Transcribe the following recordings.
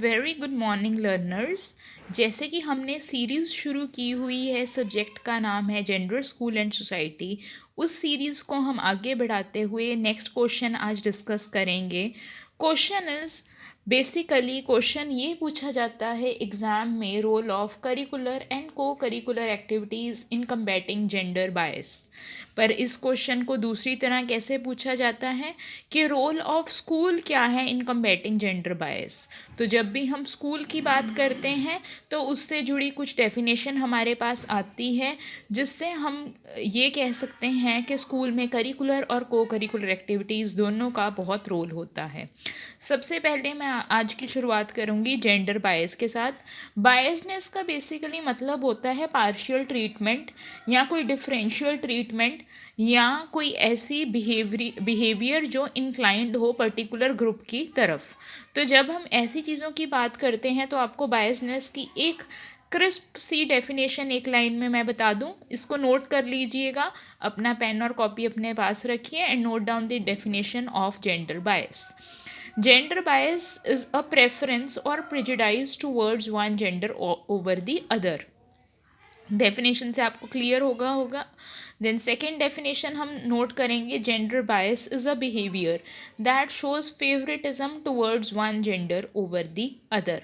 Very good morning learners. जैसे कि हमने सीरीज़ शुरू की हुई है, सब्जेक्ट का नाम है जेंडर, स्कूल एंड सोसाइटी। उस सीरीज़ को हम आगे बढ़ाते हुए नेक्स्ट क्वेश्चन आज डिस्कस करेंगे। क्वेश्चन इज़ बेसिकली क्वेश्चन ये पूछा जाता है एग्ज़ाम में, role of curricular and co-curricular activities in combating gender bias. पर इस क्वेश्चन को दूसरी तरह कैसे पूछा जाता है कि रोल ऑफ स्कूल क्या है इन कम्बैटिंग जेंडर बायस। तो जब भी हम स्कूल की बात करते हैं तो उससे जुड़ी कुछ डेफिनेशन हमारे पास आती है, जिससे हम ये कह सकते हैं कि स्कूल में करिकुलर और को करिकुलर एक्टिविटीज़ दोनों का बहुत रोल होता है। सबसे पहले मैं आज की शुरुआत करूँगी जेंडर बायस के साथ। बायसनेस का बेसिकली मतलब होता है पार्शियल ट्रीटमेंट या कोई डिफरेंशियल ट्रीटमेंट या कोई ऐसी बिहेवियर जो इंक्लाइंड हो पर्टिकुलर ग्रुप की तरफ। तो जब हम ऐसी चीज़ों की बात करते हैं तो आपको बायसनेस की एक क्रिस्प सी डेफिनेशन एक लाइन में मैं बता दूं, इसको नोट कर लीजिएगा। अपना पेन और कॉपी अपने पास रखिए and note down the definition of gender bias. Gender bias is a preference or prejudice towards one gender over the other. Definition से आपको क्लियर होगा। देन सेकेंड डेफिनेशन हम नोट करेंगे, gender bias is a behaviour that shows favouritism towards one gender over the other.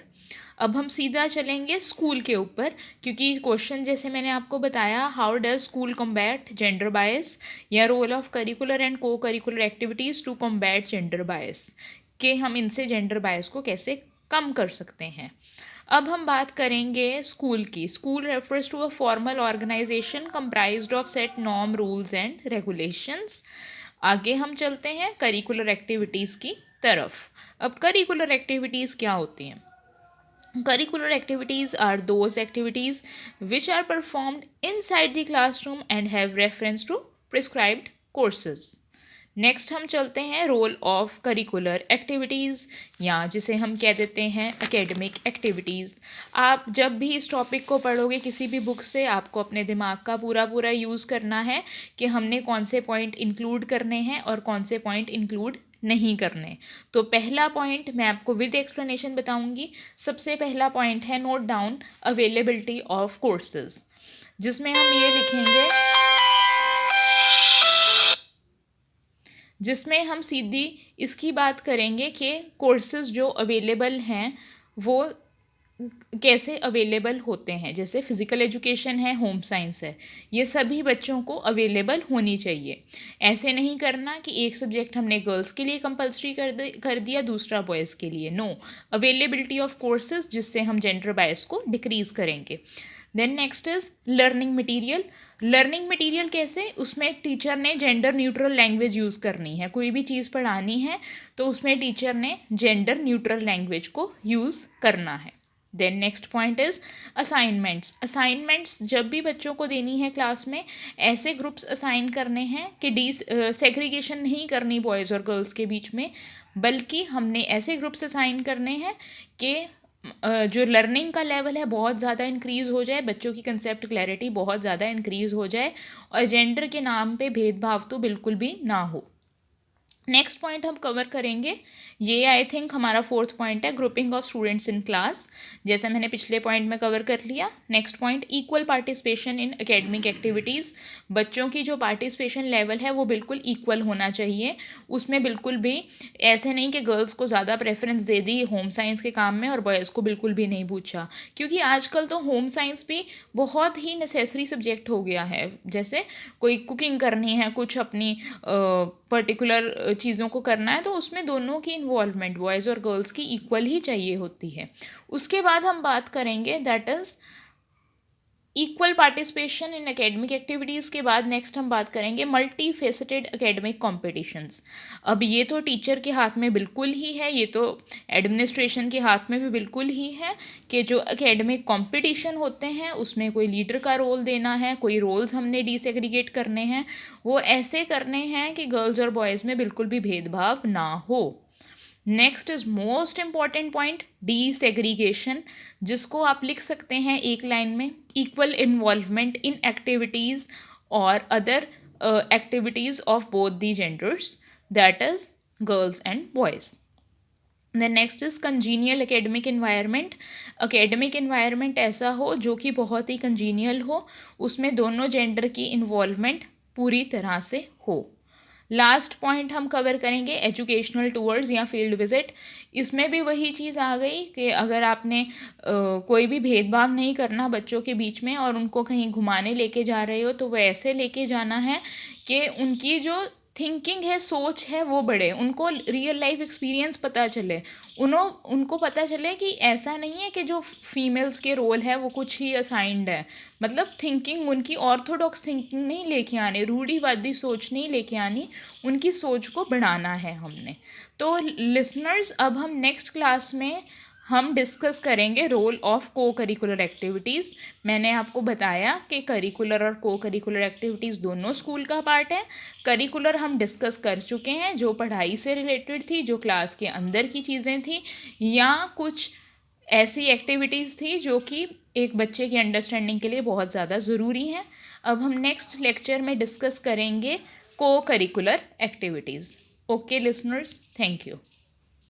अब हम सीधा चलेंगे school के ऊपर, क्योंकि क्वेश्चन जैसे मैंने आपको बताया, how does school combat gender bias या role of curricular and co-curricular activities to combat gender bias, कि हम इनसे जेंडर बायस को कैसे कम कर सकते हैं। अब हम बात करेंगे स्कूल की। School refers to a formal organisation comprised of set norm, rules and regulations. आगे हम चलते हैं करिकुलर एक्टिविटीज़ की तरफ। अब करिकुलर एक्टिविटीज़ क्या होती हैं? Curricular activities are those activities which are performed inside the classroom and have reference to prescribed courses. Next हम चलते हैं रोल ऑफ करिकुलर एक्टिविटीज़, या जिसे हम कह देते हैं एकेडमिक एक्टिविटीज़। आप जब भी इस टॉपिक को पढ़ोगे किसी भी बुक से, आपको अपने दिमाग का पूरा यूज़ करना है कि हमने कौन से पॉइंट इंक्लूड करने हैं और कौन से पॉइंट इंक्लूड नहीं करने। तो पहला पॉइंट मैं आपको विद एक्सप्लेनेशन बताऊंगी। सबसे पहला पॉइंट है note down availability of courses, जिसमें हम ये लिखेंगे, जिसमें हम सीधी इसकी बात करेंगे कि कोर्सेज जो अवेलेबल हैं वो कैसे अवेलेबल होते हैं। जैसे फ़िज़िकल एजुकेशन है, होम साइंस है, ये सभी बच्चों को अवेलेबल होनी चाहिए। ऐसे नहीं करना कि एक सब्जेक्ट हमने गर्ल्स के लिए कंपलसरी कर दिया, दूसरा बॉयज़ के लिए। नो, अवेलेबिलिटी ऑफ कोर्सेज, जिससे हम जेंडर बायस को डिक्रीज़ करेंगे। Then next is learning material. Learning material कैसे? उसमें एक टीचर ने जेंडर न्यूट्रल लैंग्वेज यूज़ करनी है। कोई भी चीज़ पढ़ानी है तो उसमें टीचर ने जेंडर न्यूट्रल लैंग्वेज को यूज़ करना है। Then next point is assignments. Assignments जब भी बच्चों को देनी है क्लास में, ऐसे ग्रुप्स असाइन करने हैं कि सेग्रीगेशन नहीं करनी बॉयज़ और गर्ल्स के बीच में, बल्कि हमने ऐसे ग्रुप्स असाइन करने हैं कि जो लर्निंग का लेवल है बहुत ज़्यादा इंक्रीज़ हो जाए, बच्चों की कंसेप्ट क्लैरिटी बहुत ज़्यादा इंक्रीज़ हो जाए और जेंडर के नाम पे भेदभाव तो बिल्कुल भी ना हो। नेक्स्ट पॉइंट हम कवर करेंगे, ये आई थिंक हमारा फोर्थ पॉइंट है, grouping of students in class. जैसे मैंने पिछले पॉइंट में कवर कर लिया। Next point, equal participation in academic activities. बच्चों की जो पार्टिसिपेशन लेवल है वो बिल्कुल इक्वल होना चाहिए। उसमें बिल्कुल भी ऐसे नहीं कि गर्ल्स को ज़्यादा preference they the home science के काम में और बॉयज़ को बिल्कुल भी नहीं पूछा, क्योंकि आजकल तो होम साइंस भी बहुत ही नेसेसरी सब्जेक्ट हो गया है। जैसे कोई कुकिंग करनी है, कुछ अपनी पर्टिकुलर चीज़ों को करना है, तो उसमें दोनों की इन्वॉल्वमेंट बॉयज़ और गर्ल्स की इक्वल ही चाहिए होती है। उसके बाद हम बात करेंगे that is equal participation in academic activities के बाद नेक्स्ट हम बात करेंगे मल्टी फेसेटेड एकेडमिक कॉम्पिटिशन्स। अब ये तो टीचर के हाथ में बिल्कुल ही है, ये तो एडमिनिस्ट्रेशन के हाथ में भी बिल्कुल ही है कि जो एकेडमिक कॉम्पिटिशन होते हैं उसमें कोई लीडर का रोल देना है, कोई रोल्स हमने डिसएग्रीगेट करने हैं, वो ऐसे करने हैं कि गर्ल्स और बॉयज़ में बिल्कुल भी भेदभाव ना हो। Next is most important point, desegregation, जिसको आप लिख सकते हैं एक लाइन में, इक्वल इन्वॉल्वमेंट इन एक्टिविटीज़ और other activities of both the genders, that is girls and boys. Then next is congenial academic environment. Academic environment ऐसा हो जो कि बहुत ही कंजीनियल हो, उसमें दोनों जेंडर की इन्वॉल्वमेंट पूरी तरह से हो। लास्ट पॉइंट हम कवर करेंगे एजुकेशनल टूर्स या फील्ड विजिट। इसमें भी वही चीज़ आ गई कि अगर आपने कोई भी भेदभाव नहीं करना बच्चों के बीच में और उनको कहीं घुमाने लेके जा रहे हो तो वह ऐसे लेके जाना है कि उनकी जो थिंकिंग है, सोच है, वो बढ़े, उनको रियल लाइफ एक्सपीरियंस पता चले, उनको पता चले कि ऐसा नहीं है कि जो फीमेल्स के रोल है वो कुछ ही असाइंड है। मतलब थिंकिंग उनकी ऑर्थोडॉक्स थिंकिंग नहीं लेके आनी, रूढ़िवादी सोच नहीं लेके आनी, उनकी सोच को बढ़ाना है हमने। तो लिसनर्स, अब हम नेक्स्ट क्लास में हम डिस्कस करेंगे रोल ऑफ को करिकुलर एक्टिविटीज़। मैंने आपको बताया कि करिकुलर और को करिकुलर एक्टिविटीज़ दोनों स्कूल का पार्ट है। करिकुलर हम डिस्कस कर चुके हैं, जो पढ़ाई से रिलेटेड थी, जो क्लास के अंदर की चीज़ें थी, या कुछ ऐसी एक्टिविटीज़ थी जो कि एक बच्चे की अंडरस्टैंडिंग के लिए बहुत ज़्यादा ज़रूरी हैं। अब हम नेक्स्ट लेक्चर में डिस्कस करेंगे को curricular activities. Okay listeners, thank you.